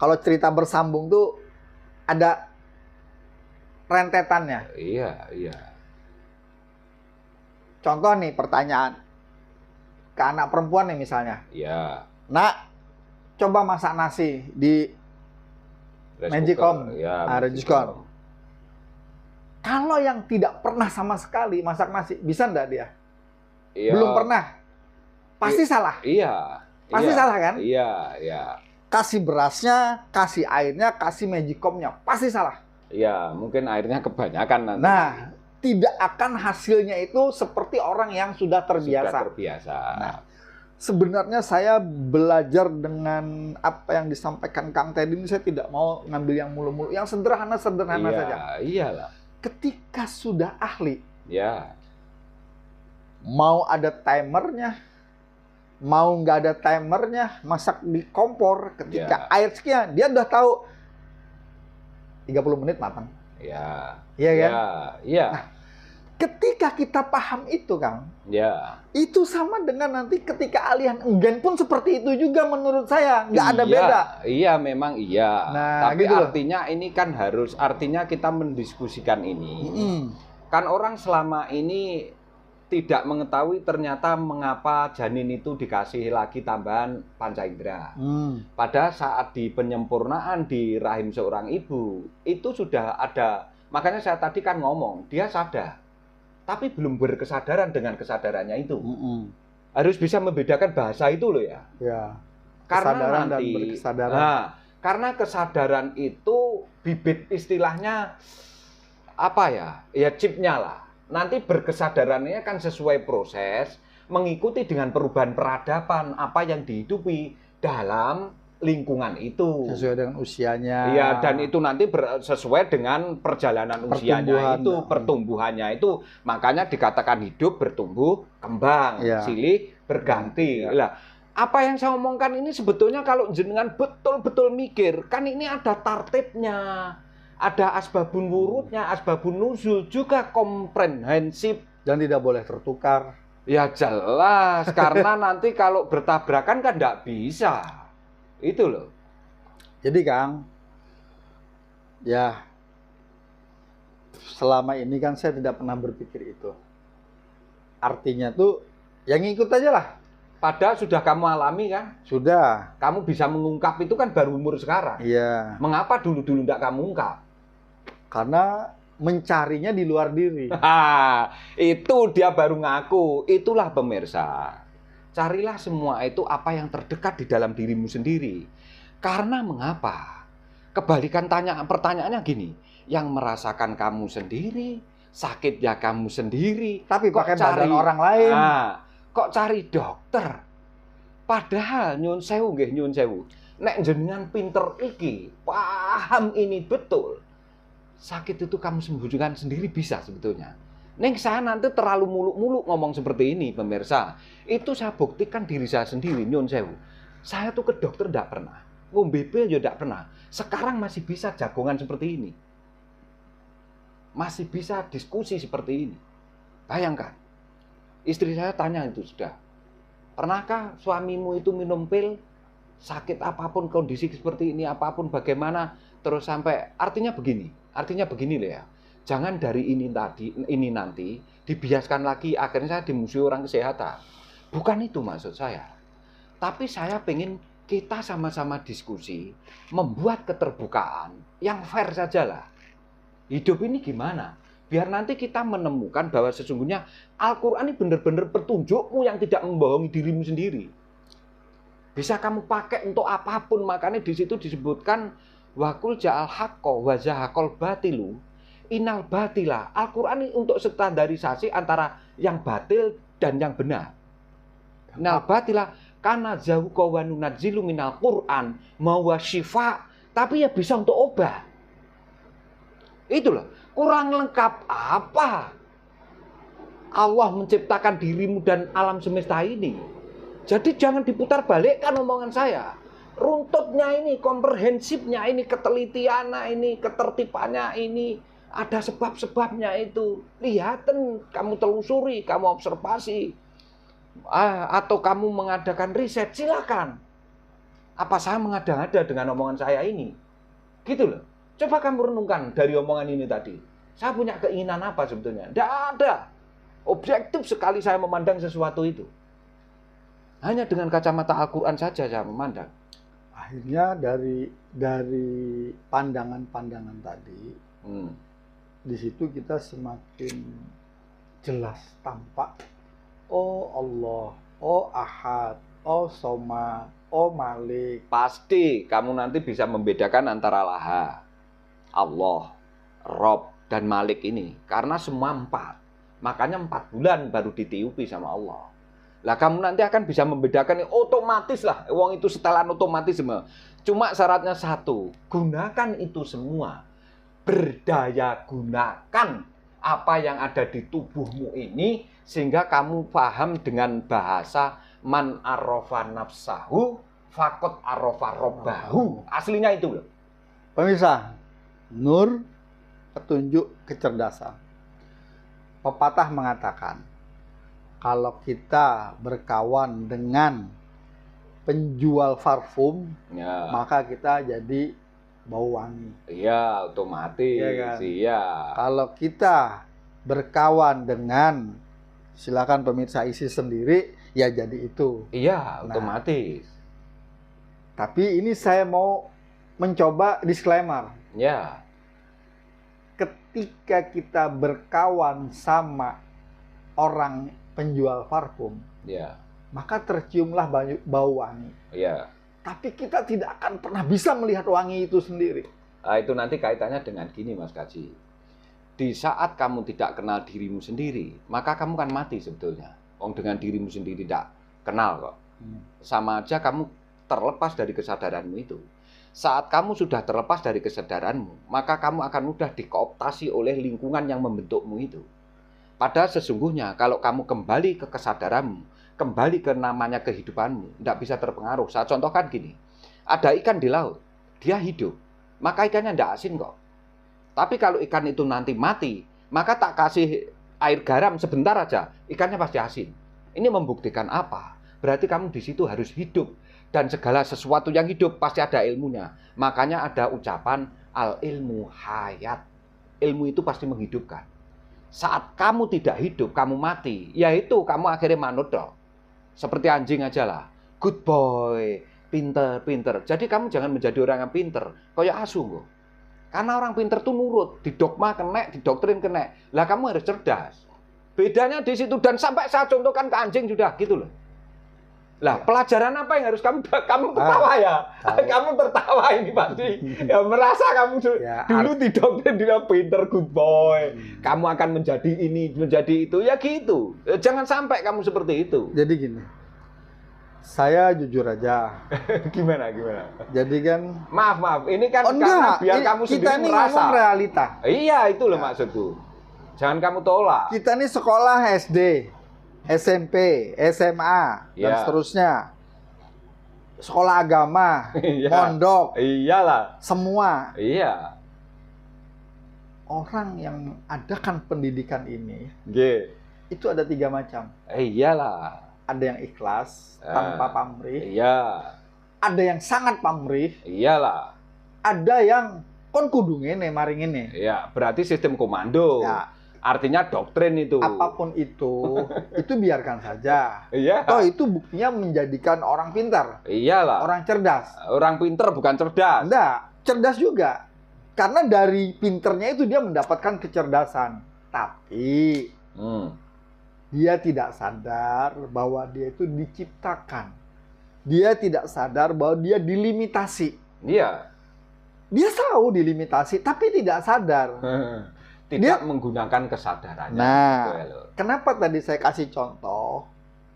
Kalau cerita bersambung tuh ada rentetannya. Iya, iya. Contoh nih pertanyaan ke anak perempuan nih misalnya. Iya. Nak, coba masak nasi di Magicom. Ya, Magicom. Kalau yang tidak pernah sama sekali masak nasi, bisa enggak dia? Iya. Belum pernah. Pasti salah. Iya. Pasti salah kan? Iya, iya. Kasih berasnya, kasih airnya, kasih Magicomnya, pasti salah. Iya, mungkin airnya kebanyakan nanti. Nah, tidak akan hasilnya itu seperti orang yang sudah terbiasa. Sudah terbiasa. Nah, sebenarnya saya belajar dengan apa yang disampaikan Kang Teddy ini, saya tidak mau ngambil yang mulu-mulu, yang sederhana-sederhana saja. Iyalah. Ketika sudah ahli, ya, mau ada timernya, mau nggak ada timernya, masak di kompor, ketika air sekian, dia udah tahu 30 menit matang. Iya. Iya kan? Iya. Nah, ketika kita paham itu, Kang, itu sama dengan nanti ketika alihan enggan pun seperti itu juga menurut saya, nggak ada beda. Iya, memang iya. Nah, tapi gitu artinya ini kan artinya kita mendiskusikan ini. Kan orang selama ini tidak mengetahui ternyata mengapa janin itu dikasih lagi tambahan panca indera. Pada saat di penyempurnaan di rahim seorang ibu, itu sudah ada. Makanya saya tadi kan ngomong, dia sadar. Tapi belum berkesadaran dengan kesadarannya itu. Harus bisa membedakan bahasa itu loh ya. Ya. Karena kesadaran nanti, dan berkesadaran. Nah, karena kesadaran itu bibit istilahnya apa ya? Ya chipnya lah. Nanti berkesadarannya kan sesuai proses, mengikuti dengan perubahan peradaban apa yang dihidupi dalam lingkungan itu. Sesuai dengan usianya. Iya, dan itu nanti sesuai dengan perjalanan usianya itu, pertumbuhannya itu. Makanya dikatakan hidup, bertumbuh, kembang, silih, berganti. Lah, apa yang saya omongkan ini sebetulnya kalau jenengan betul-betul mikir, kan ini ada tartibnya. Ada asbabun wurudnya, asbabun nuzul, juga komprehensif. Dan tidak boleh tertukar. Ya jelas, karena nanti kalau bertabrakan kan nggak bisa. Itu loh. Jadi Kang, ya selama ini kan saya tidak pernah berpikir itu. Artinya tuh, yang ngikut aja lah. Padahal sudah kamu alami kan? Sudah. Kamu bisa mengungkap itu kan baru umur sekarang. Iya. Mengapa dulu-dulu tidak kamu ungkap? Karena mencarinya di luar diri. Itu dia baru ngaku. Itulah pemirsa. Carilah semua itu apa yang terdekat di dalam dirimu sendiri. Karena mengapa? Kebalikan pertanyaannya gini. Yang merasakan kamu sendiri, sakit ya kamu sendiri. Tapi kok pakai badan orang lain. Kok cari dokter? Padahal nyun sewu nggih, nyun sewu. Nek jenengan pinter iki, paham ini betul. Sakit itu kamu sembunyikan sendiri bisa sebetulnya. Neng saya nanti terlalu muluk-muluk ngomong seperti ini, pemirsa. Itu saya buktikan diri saya sendiri, nyun sewu. Saya tuh ke dokter enggak pernah. Ngombe pil juga enggak pernah. Sekarang masih bisa jagongan seperti ini. Masih bisa diskusi seperti ini. Bayangkan. Istri saya tanya itu sudah. Pernahkah suamimu itu minum pil? Sakit apapun, kondisi seperti ini, apapun, bagaimana, terus sampai, artinya begini loh ya. Jangan dari ini nanti, dibiaskan lagi, akhirnya saya dimusuhi orang kesehatan. Bukan itu maksud saya. Tapi saya pengen kita sama-sama diskusi, membuat keterbukaan, yang fair sajalah. Hidup ini gimana? Biar nanti kita menemukan bahwa sesungguhnya Al-Quran ini benar-benar petunjukmu yang tidak membohongi dirimu sendiri. Bisa kamu pakai untuk apapun, makanya di situ disebutkan wakul ja'al haqqo wa zahaqal batilu inal batila. Al-Quran ini untuk standarisasi antara yang batil dan yang benar. Inal batila kana zahuqa wa nunazzilu minal Quran mawa syifa, tapi ya bisa untuk obat. Itu loh, kurang lengkap apa Allah menciptakan dirimu dan alam semesta ini. Jadi jangan diputar balikkan omongan saya. Runtutnya ini, komprehensifnya ini, ketelitiannya ini, ketertibannya ini, ada sebab-sebabnya itu. Lihatin, kamu telusuri, kamu observasi, atau kamu mengadakan riset, silakan. Apa saya mengada-ngada dengan omongan saya ini? Gitu loh. Coba kamu renungkan dari omongan ini tadi. Saya punya keinginan apa sebetulnya? Tidak ada. Objektif sekali saya memandang sesuatu itu. Hanya dengan kacamata Al-Quran saja saya memandang. Akhirnya dari pandangan-pandangan tadi, di situ kita semakin jelas tampak. Oh Allah, oh Ahad, oh Soma, oh Malik. Pasti kamu nanti bisa membedakan antara Laha, Allah, Rob, dan Malik ini. Karena semua 4. Makanya 4 bulan baru ditiupi sama Allah. Lah kamu nanti akan bisa membedakan, otomatis lah, wong itu setelan otomatis semua. Cuma syaratnya satu, gunakan itu semua. Berdaya gunakan apa yang ada di tubuhmu ini, sehingga kamu paham dengan bahasa man arrofa nafsahu, fakot arrofa robbahu. Aslinya itu loh. Pemirsa, nur, petunjuk, kecerdasan. Pepatah mengatakan, kalau kita berkawan dengan penjual parfum, ya, maka kita jadi bau wangi. Iya, otomatis. Ya kan? Iya. Kalau kita berkawan dengan, silakan pemirsa isi sendiri, ya jadi itu. Iya, otomatis. Tapi ini saya mau mencoba disclaimer. Ya. Ketika kita berkawan sama orang penjual parfum, ya, maka terciumlah bau wangi. Ya. Tapi kita tidak akan pernah bisa melihat wangi itu sendiri. Nah, itu nanti kaitannya dengan gini, Mas Kaji. Di saat kamu tidak kenal dirimu sendiri, maka kamu kan mati sebetulnya. Dengan dirimu sendiri tidak kenal kok. Sama aja kamu terlepas dari kesadaranmu itu. Saat kamu sudah terlepas dari kesadaranmu, maka kamu akan mudah dikooptasi oleh lingkungan yang membentukmu itu. Padahal sesungguhnya kalau kamu kembali ke kesadaranmu, kembali ke namanya kehidupanmu, tidak bisa terpengaruh. Saya contohkan gini, ada ikan di laut, dia hidup, maka ikannya tidak asin kok. Tapi kalau ikan itu nanti mati, maka tak kasih air garam sebentar aja, ikannya pasti asin. Ini membuktikan apa? Berarti kamu di situ harus hidup dan segala sesuatu yang hidup pasti ada ilmunya. Makanya ada ucapan al ilmu hayat. Ilmu itu pasti menghidupkan. Saat kamu tidak hidup, kamu mati. Yaitu kamu akhirnya manut dong. Seperti anjing aja lah. Good boy, pinter. Jadi kamu jangan menjadi orang yang pinter. Kayak asu kok. Karena orang pinter tuh nurut. Didogma kena, didoktrin kena. Lah kamu harus cerdas. Bedanya di situ. Dan sampai saya contohkan ke anjing sudah gitu loh. Lah, pelajaran apa yang harus kamu tertawa ya? Kamu tertawa ini pasti. Ya merasa kamu dulu didoktrin dia pinter, good boy. Kamu akan menjadi ini, menjadi itu. Ya gitu. Jangan sampai kamu seperti itu. Jadi gini. Saya jujur aja. Gimana? Jadi kan maaf. Ini kan karena biar kamu sendiri merasa. Kita ini ngomong realita. Iya, itu loh maksudku. Jangan kamu tolak. Kita ini sekolah SD, SMP, SMA, dan seterusnya. Sekolah agama, pondok. Iyalah. Semua. Iya. Orang yang adakan pendidikan ini, itu ada 3 macam. Iyalah. Ada yang ikhlas, tanpa pamrih. Iya. Ada yang sangat pamrih. Iyalah. Ada yang kon kudu ngene maring ngene. Iya, berarti sistem komando. Ya. Artinya doktrin itu. Apapun itu biarkan saja. Iya. Toh itu buktinya menjadikan orang pintar. Iyalah. Orang cerdas. Orang pintar bukan cerdas. Enggak, cerdas juga. Karena dari pinternya itu dia mendapatkan kecerdasan. Tapi dia tidak sadar bahwa dia itu diciptakan. Dia tidak sadar bahwa dia dilimitasi. Iya. Dia tahu dilimitasi, tapi tidak sadar. Tidak menggunakan kesadarannya. Nah, kenapa tadi saya kasih contoh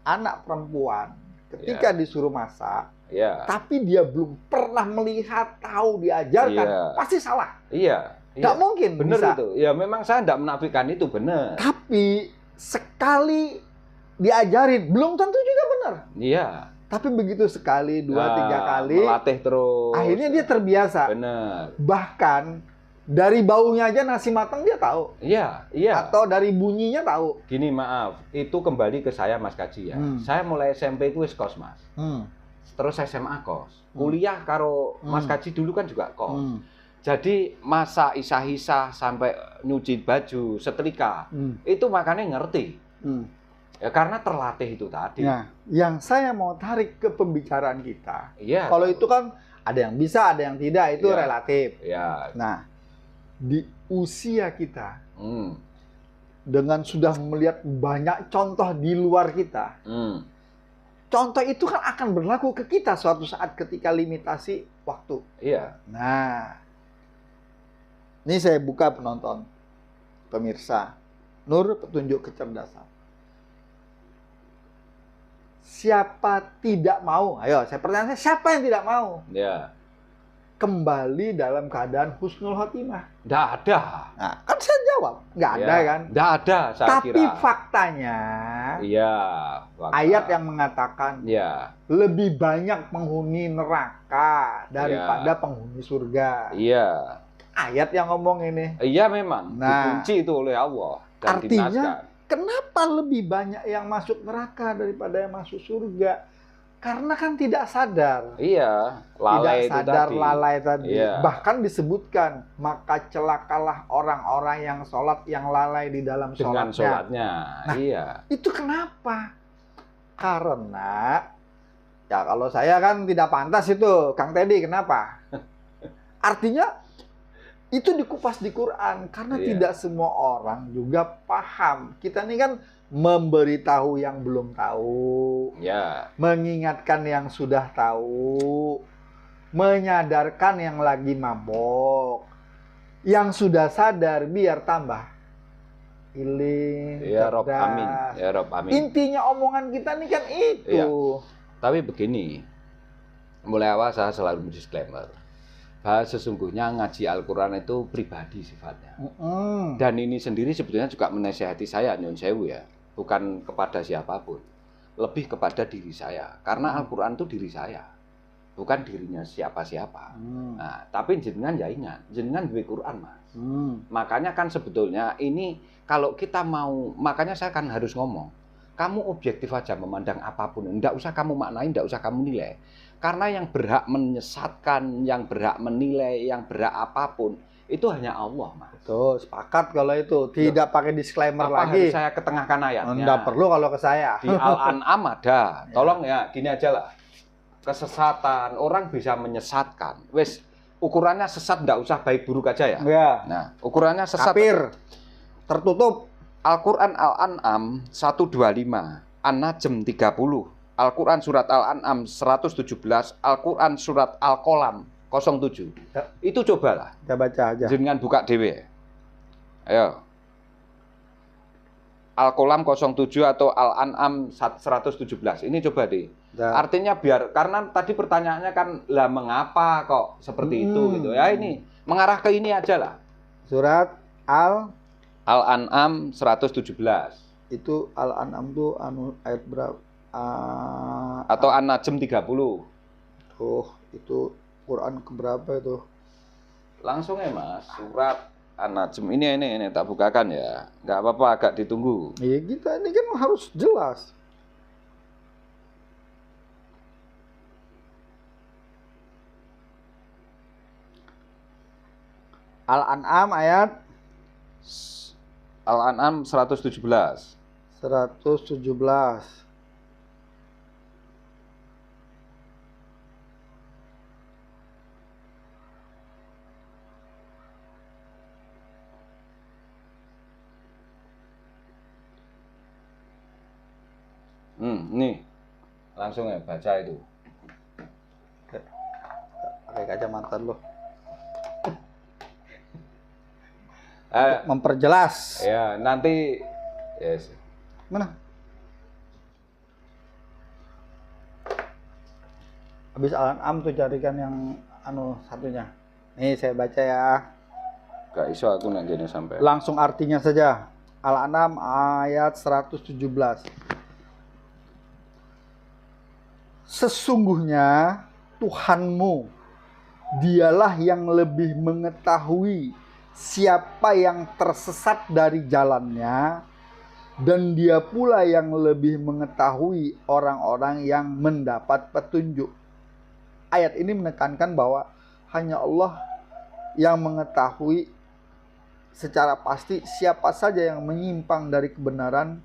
anak perempuan ketika disuruh masak, tapi dia belum pernah melihat, tahu, diajarkan, pasti salah. Iya. Nggak mungkin. Benar bisa. Itu. Ya memang saya tidak menafikan itu benar. Tapi sekali diajarin, belum tentu juga benar. Iya. Tapi begitu sekali, 2, 3 kali, melatih terus. Akhirnya dia terbiasa. Benar. Bahkan dari baunya aja nasi matang dia tahu. Iya. Atau dari bunyinya tahu. Gini, maaf, itu kembali ke saya Mas Kaji ya. Saya mulai SMP itu wis kos, Mas. Terus SMA kos. Kuliah karo Mas Kaji dulu kan juga kos. Jadi masa isah-isah sampai nyuci baju, setrika, itu makanya ngerti. Ya karena terlatih itu tadi. Nah, yang saya mau tarik ke pembicaraan kita. Iya. Kalau itu kan ada yang bisa, ada yang tidak, itu relatif. Iya. Nah, di usia kita, dengan sudah melihat banyak contoh di luar kita, contoh itu kan akan berlaku ke kita suatu saat ketika limitasi waktu. Iya. Nah, ini saya buka penonton, pemirsa, Nur petunjuk kecerdasan. Siapa tidak mau? Ayo, saya pertanyaan siapa yang tidak mau? Ya. Kembali dalam keadaan husnul khotimah. Nggak ada. Nah, kan saya jawab, nggak ada kan? Nggak ada, saya Tapi kira. faktanya, ayat yang mengatakan lebih banyak penghuni neraka daripada penghuni surga. Iya. Ayat yang ngomong ini. Iya memang. Dikunci itu oleh Allah. Dan artinya, dinaskan. Kenapa lebih banyak yang masuk neraka daripada yang masuk surga? Karena kan tidak sadar. Iya, lalai tidak sadar tadi. Lalai tadi. Iya. Bahkan disebutkan, maka celakalah orang-orang yang sholat yang lalai di dalam sholatnya. Dengan sholatnya, nah, iya. Itu kenapa? Karena, ya kalau saya kan tidak pantas itu, Kang Teddy, kenapa? Artinya, itu dikupas di Quran. Karena tidak semua orang juga paham. Kita ini kan memberitahu yang belum tahu, mengingatkan yang sudah tahu, menyadarkan yang lagi mabok, yang sudah sadar biar tambah iling, ya Rob, amin. Ya Rob, amin. Intinya omongan kita ini kan itu. Ya. Tapi begini, mulai awal saya selalu disclaimer. Bahwa sesungguhnya ngaji Al-Quran itu pribadi sifatnya. Dan ini sendiri sebetulnya juga menasihati saya, Nyon Sewu ya. Bukan kepada siapapun. Lebih kepada diri saya. Karena Al-Quran itu diri saya. Bukan dirinya siapa-siapa. Nah, tapi jenengan ya ingat. Jenengan duwe Quran, Mas. Makanya kan sebetulnya ini kalau kita mau, makanya saya kan harus ngomong. kamu objektif aja memandang apapun. Nggak usah kamu maknai, nggak usah kamu nilai. Karena yang berhak menyesatkan, yang berhak menilai, yang berhak apapun, itu hanya Allah, Mas. Tuh, sepakat kalau itu. Tidak pakai disclaimer Apa lagi. harus saya ketengahkan ayatnya? Nggak perlu kalau ke saya. Di Al-An'am ada. Tolong ya, gini aja lah. Kesesatan, orang bisa menyesatkan. Wes, ukurannya sesat nggak usah baik buruk aja ya. Ya. Nah, ukurannya sesat. Kafir. Tertutup. Al-Quran Al-An'am 125, An-Najm 30, Al-Quran Surat Al-An'am 117, Al-Quran Surat Al-Qalam 07. Ya. Itu cobalah. Kita baca aja. Jangan buka dewe. Ayo. Al-Qalam 07 atau Al-An'am 117. Ini coba deh. Ya. Artinya biar, karena tadi pertanyaannya kan, lah mengapa kok seperti itu gitu. Ya ini, mengarah ke ini aja lah. Surat Al-An'am 117. Itu Al-An'am tuh ayat berapa? Atau An-Najm 30. Tuh, itu Quran keberapa itu? Langsung ya Mas, surat An-Najm. Ini tak bukakan ya. Nggak apa-apa, agak ditunggu. Iya, kita ini kan harus jelas. Al-An'am ayat Al-An'am 117. 117. Nih. Langsung ya baca itu. Pakai kacamata lo. Eh, Memperjelas. ya, nanti yes. Mana? Habis Al-An'am tuh carikan yang satunya. Nih saya baca ya. Gak iso aku nak jadi sampai. Langsung artinya saja. Al-An'am ayat 117. Sesungguhnya Tuhanmu, dialah yang lebih mengetahui siapa yang tersesat dari jalannya, dan dia pula yang lebih mengetahui orang-orang yang mendapat petunjuk. Ayat ini menekankan bahwa hanya Allah yang mengetahui secara pasti siapa saja yang menyimpang dari kebenaran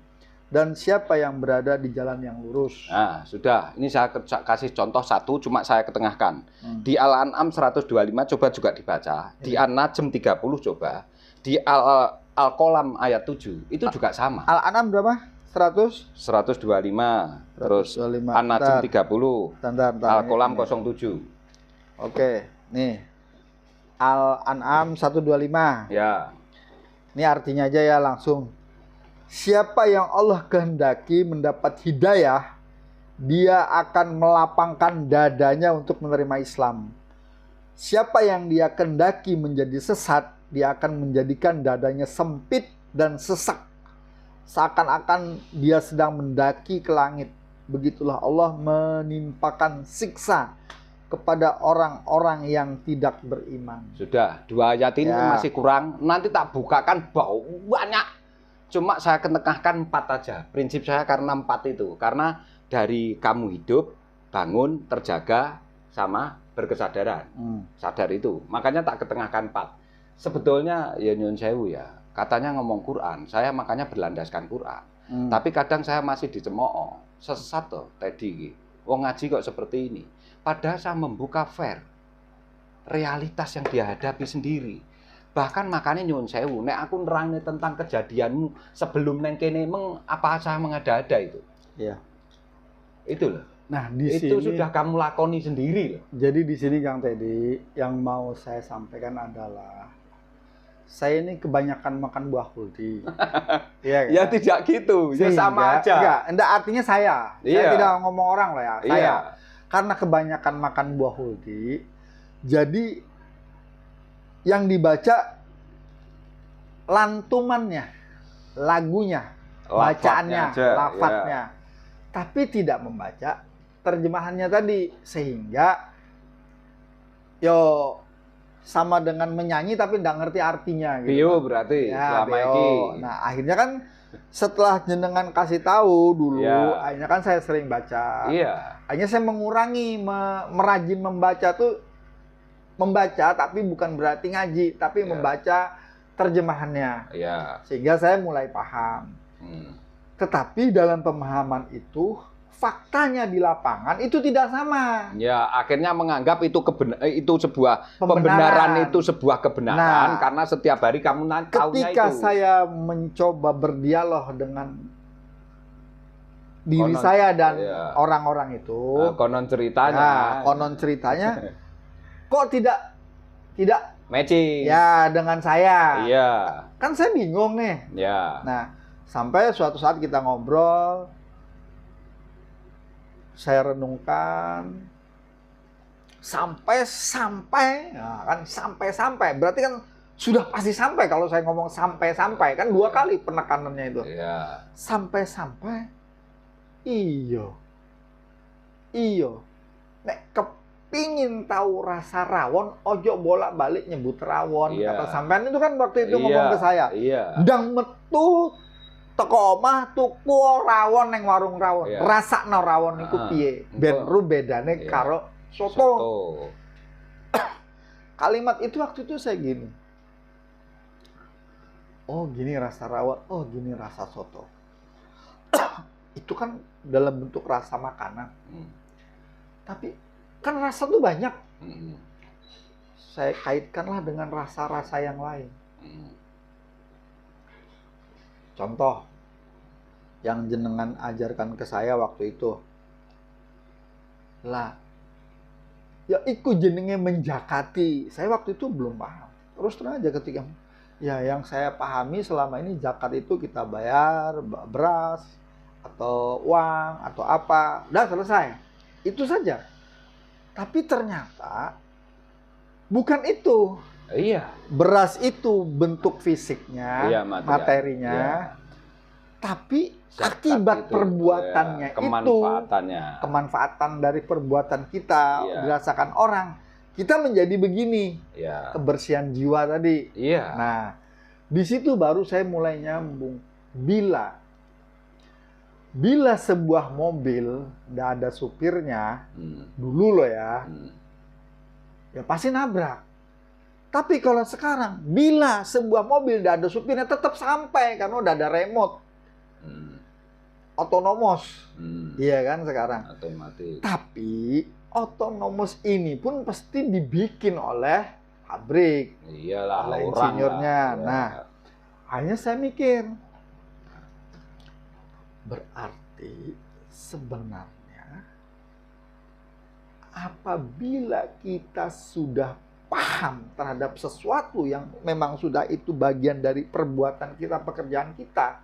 dan siapa yang berada di jalan yang lurus. Nah, sudah. Ini saya kasih contoh satu, cuma saya ketengahkan. Di Al-An'am 125 coba juga dibaca. Di An-Najm 30 coba. Di Al-Qalam ayat 7 itu juga sama. Al-An'am berapa? 125. Terus An-Najm 30. Al-Qalam 07. Oke, nih. Al-An'am 125. Ya. Ini artinya aja ya langsung. Siapa yang Allah kehendaki mendapat hidayah, dia akan melapangkan dadanya untuk menerima Islam. Siapa yang dia kehendaki menjadi sesat, dia akan menjadikan dadanya sempit dan sesak, seakan-akan dia sedang mendaki ke langit. Begitulah Allah menimpakan siksa kepada orang-orang yang tidak beriman. Sudah, 2 ayat ini Ya. masih kurang. Nanti tak bukakan banyak. Cuma saya ketengahkan 4 aja. Prinsip saya karena 4 itu. Karena dari kamu hidup, bangun, terjaga, sama berkesadaran. Sadar itu. Makanya tak ketengahkan 4. Sebetulnya ya nyun sewu ya. Katanya ngomong Quran. Saya makanya berlandaskan Quran. Tapi kadang saya masih dicemooh. Sesat toh tadi. Wong ngaji kok seperti ini. Padahal saya membuka fair. Realitas yang dia hadapi sendiri. Bahkan makanya nyuwun sewu, nek aku nerangnya tentang kejadianmu sebelum neng kene apa saya mengada-ada itu. Iya. Itu loh. Nah, di itu sini sudah kamu lakoni sendiri loh. Jadi di sini Kang Teddy, yang mau saya sampaikan adalah saya ini kebanyakan makan buah kuldi. Iya kan? Ya tidak gitu, ya sama aja. Enggak, artinya saya. Saya Iya. tidak ngomong orang loh ya. Saya. Iya. Karena kebanyakan makan buah kuldi, jadi yang dibaca lantumannya, lagunya, bacaannya, aja, lafadznya. ya. Tapi tidak membaca terjemahannya tadi, sehingga sama dengan menyanyi tapi nggak ngerti artinya gitu. Bio berarti ya, selama bio. ini. Nah, akhirnya kan setelah jenengan kasih tahu dulu, akhirnya kan saya sering baca. Akhirnya saya mengurangi merajin membaca tuh, membaca tapi bukan berarti ngaji, tapi membaca terjemahannya. Sehingga saya mulai paham. Tetapi dalam pemahaman itu, faktanya di lapangan itu tidak sama. Ya, akhirnya menganggap itu sebuah pembenaran, itu sebuah kebenaran, karena setiap hari kamu tahunya itu. Ketika saya mencoba berdialog dengan diri saya dan orang-orang itu, konon ceritanya, kok tidak matching. Ya, dengan saya. Iya. Kan saya bingung nih. Nah, sampai suatu saat kita ngobrol, saya renungkan sampai berarti kan sudah pasti sampai. Kalau saya ngomong sampai kan 2 kali penekanannya itu. Sampai iyo nek kepingin tahu rasa rawon, ojo bolak-balik nyebut rawon. Kata sampean itu kan waktu itu ngomong ke saya. Ndang metu teko omah tuku rawon neng warung rawon. Rasakno rawon iku piye? Ben ru bedane karo soto. Kalimat itu waktu itu saya gini. Oh, gini rasa rawon. Oh, gini rasa soto. Itu kan dalam bentuk rasa makanan. Tapi kan rasa tuh banyak. Saya kaitkanlah dengan rasa-rasa yang lain. Contoh yang jenengan ajarkan ke saya waktu itu. Lah, ya iku jenenge menjakati. Saya waktu itu belum paham. Terus terang aja ketika ya yang saya pahami selama ini zakat itu kita bayar beras atau uang atau apa, udah selesai. Itu saja. Tapi ternyata bukan itu. Beras itu bentuk fisiknya, materinya. Tapi zakat akibat itu, perbuatannya kemanfaatan dari perbuatan kita dirasakan orang, kita menjadi begini. Kebersihan jiwa tadi. Nah, di situ baru saya mulai nyambung. Bila sebuah mobil nggak ada supirnya, dulu loh ya pasti nabrak. Tapi kalau sekarang, bila sebuah mobil nggak ada supirnya, tetap sampai karena udah ada remote, otonomos, iya kan sekarang. Otomatis. Tapi otonomos ini pun pasti dibikin oleh pabrik, oleh insinyurnya. Nah, hanya saya mikir, berarti sebenarnya apabila kita sudah paham terhadap sesuatu yang memang sudah itu bagian dari perbuatan kita, pekerjaan kita,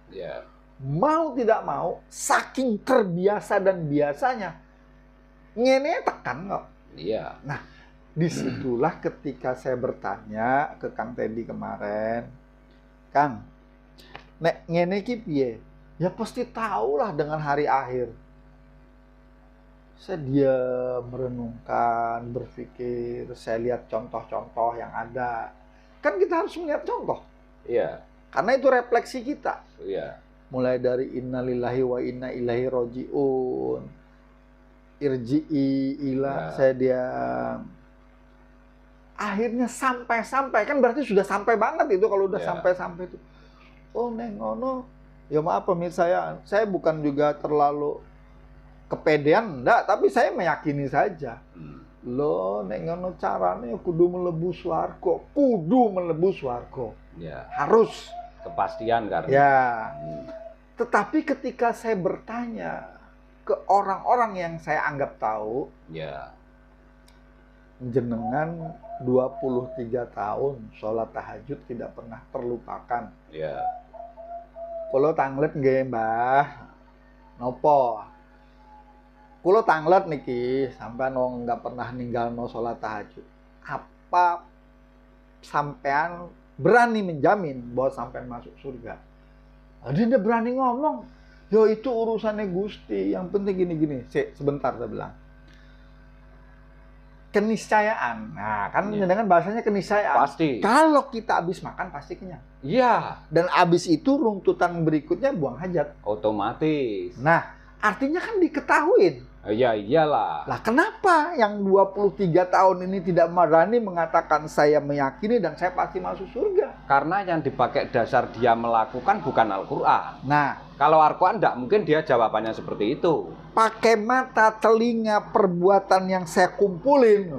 mau tidak mau, saking terbiasa dan biasanya, ngene tekan kok. Nah, disitulah ketika saya bertanya ke Kang Teddy kemarin, Kang, nek ngene ki piye? Ya pasti tahulah dengan hari akhir. Saya diam, merenungkan, berpikir, saya lihat contoh-contoh yang ada. Kan kita harus melihat contoh. Karena itu refleksi kita. Mulai dari innalillahi wa inna ilaihi roji'un, irji'i ila, saya diam. Akhirnya sampai, kan berarti sudah sampai banget itu kalau udah sampai-sampai itu. Oh, neng ngono. Ya maaf pemirsa, saya bukan juga terlalu kepedean, enggak, tapi saya meyakini saja. Loh, nek ngono carane kudu mlebu swarga, harus kepastian kan. Tetapi ketika saya bertanya ke orang-orang yang saya anggap tahu, jenengan 23 tahun sholat tahajud tidak pernah terlupakan. Kalau tanglet nggih, Mbah. Nopo? Kulo tanglet niki sampean wong nggak pernah ninggalno sholat tahajud. Apa sampean berani menjamin bahwa sampean masuk surga? Dia berani ngomong, yo itu urusannya Gusti. Yang penting gini-gini. Sebentar saya bilang. keniscayaan. Nah, kan dengan bahasanya keniscayaan. Pasti. Kalau kita habis makan pasti kenyang. Iya. Dan habis itu runtutan berikutnya buang hajat. Otomatis. Nah, artinya kan diketahuin. Ya iyalah. Lah kenapa yang 23 tahun ini tidak berani mengatakan saya meyakini dan saya pasti masuk surga? Karena yang dipakai dasar dia melakukan bukan Al-Quran. Nah, kalau Al-Quran enggak mungkin dia jawabannya seperti itu. Pakai mata, telinga, perbuatan yang saya kumpulin.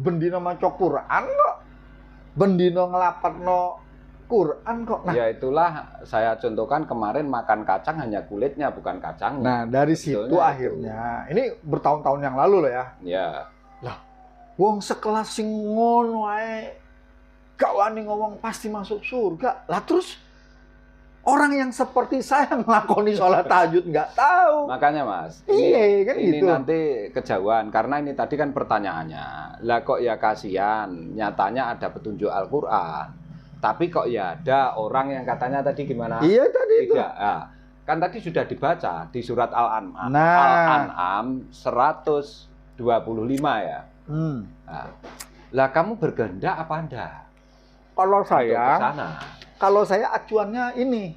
Bendino maca Quran kok. Bendino ngelapatno Quran kok. Nah, ya itulah saya contohkan kemarin makan kacang hanya kulitnya bukan kacangnya. Nah, dari situ akhirnya ini bertahun-tahun yang lalu loh ya. Ya. Lah, wong sekelas sing ngono wae gak wani ngomong pasti masuk surga. Lah terus orang yang seperti saya ngelakoni sholat tahajud nggak tahu. Makanya Mas, iya kan ini gitu. nanti kejauhan karena ini tadi kan pertanyaannya. Lah kok ya kasihan, nyatanya ada petunjuk Al-Qur'an. Tapi kok ya ada orang yang katanya tadi gimana? Iya tadi itu. Nah, kan tadi sudah dibaca di surat Al-An'am. Nah. Al-An'am 125 ya. Nah, lah kamu berkehendak apa enggak? Kalau saya acuannya ini.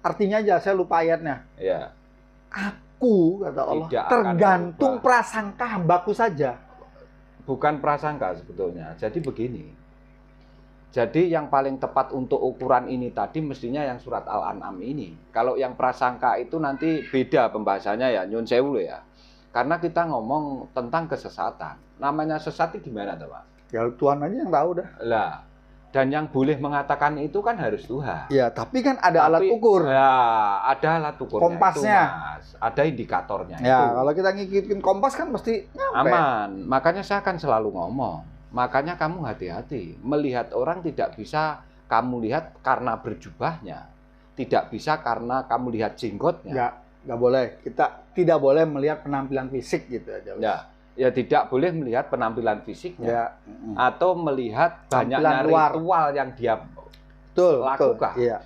Artinya aja saya lupa ayatnya. Iya. Aku kata Allah Tidak tergantung prasangka hambaku saja. Bukan prasangka sebetulnya. Jadi begini. Jadi yang paling tepat untuk ukuran ini tadi mestinya yang surat Al-An'am ini. Kalau yang prasangka itu nanti beda pembahasannya ya, nyun sewu ya. Karena kita ngomong tentang kesesatan. Namanya sesat itu gimana tuh Pak? Ya Tuhan aja yang tahu dah. Lah, dan yang boleh mengatakan itu kan harus Tuhan. Ya, tapi kan ada alat ukur. Ya, ada alat ukurnya. Kompasnya. Itu, Mas. Ada indikatornya ya, itu. kalau kita ngikutin kompas kan mesti nyampe. Aman. Makanya saya akan selalu ngomong. Makanya kamu hati-hati. Melihat orang tidak bisa kamu lihat karena berjubahnya. Tidak bisa karena kamu lihat jenggotnya. Nggak boleh. Kita tidak boleh melihat penampilan fisik gitu aja. Ya tidak boleh melihat penampilan fisiknya. Ya. Atau melihat banyaknya ritual yang dia lakukan. Iya.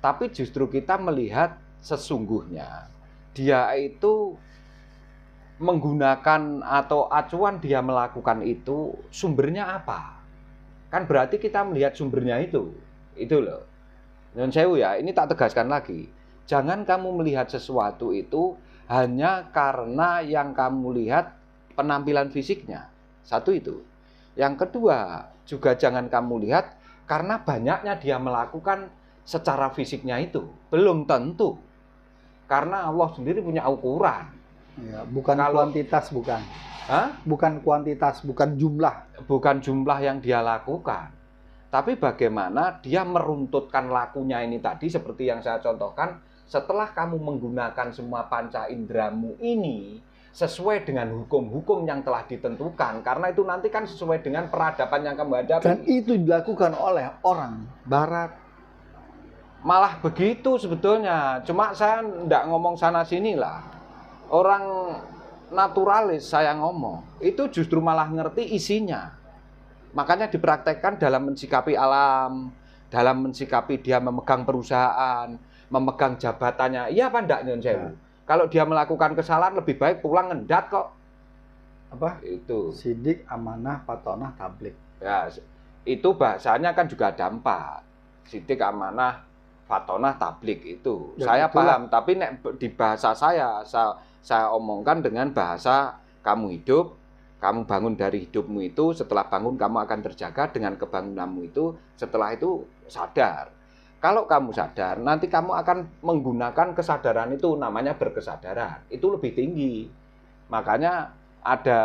Tapi justru kita melihat sesungguhnya. Dia itu menggunakan atau acuan dia melakukan itu sumbernya apa? Kan berarti kita melihat sumbernya itu loh. Nyun sewu ya, ini tak tegaskan lagi. Jangan kamu melihat sesuatu itu hanya karena yang kamu lihat penampilan fisiknya. Satu itu. Yang kedua, juga jangan kamu lihat karena banyaknya dia melakukan secara fisiknya itu. Belum tentu. Karena Allah sendiri punya ukuran. Ya, bukan kuantitas, bukan. Hah? Bukan kuantitas, bukan jumlah. Bukan jumlah yang dia lakukan. Tapi bagaimana dia meruntutkan lakunya ini tadi seperti yang saya contohkan. Setelah kamu menggunakan semua panca indramu ini sesuai dengan hukum-hukum yang telah ditentukan. Karena itu nanti kan sesuai dengan peradaban yang kamu hadapi. Dan itu dilakukan oleh orang Barat. Malah begitu sebetulnya. Cuma saya tidak ngomong sana-sini lah. Orang naturalis saya ngomong, itu justru malah ngerti isinya. Makanya dipraktekkan dalam mensikapi alam, dalam mensikapi dia memegang perusahaan, memegang jabatannya. Iya apa enggak Nyun Sewu? Kalau dia melakukan kesalahan lebih baik pulang ngendat kok. Apa? Itu. Sidik, amanah, patonah, tablik. Ya, itu bahasanya kan juga ada 4. Sidik, amanah, fatonah, tablik itu. Ya, saya paham, tapi di bahasa saya omongkan dengan bahasa kamu hidup, kamu bangun dari hidupmu itu, setelah bangun kamu akan terjaga dengan kebangunanmu itu, setelah itu sadar. Kalau kamu sadar, nanti kamu akan menggunakan kesadaran itu, namanya berkesadaran. Itu lebih tinggi. Makanya ada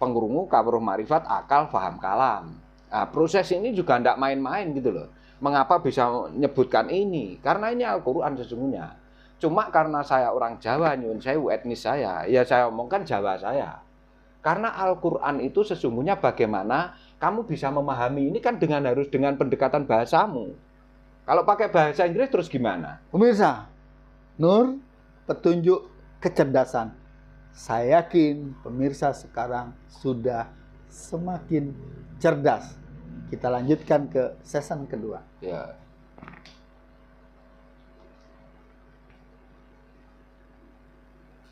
pengurungu, kawruh ma'rifat, akal, faham, kalam. Nah, proses ini juga tidak main-main gitu loh. Mengapa bisa menyebutkan ini? Karena ini Al-Quran sesungguhnya. Cuma karena saya orang Jawa, Nyun Sewu, etnis saya, ya saya omongkan Jawa saya. Karena Al-Quran itu sesungguhnya bagaimana kamu bisa memahami ini kan harus dengan pendekatan bahasamu. Kalau pakai bahasa Inggris terus gimana? Pemirsa, Nur, petunjuk kecerdasan. Saya yakin pemirsa sekarang sudah semakin cerdas. Kita lanjutkan ke season kedua. Ya.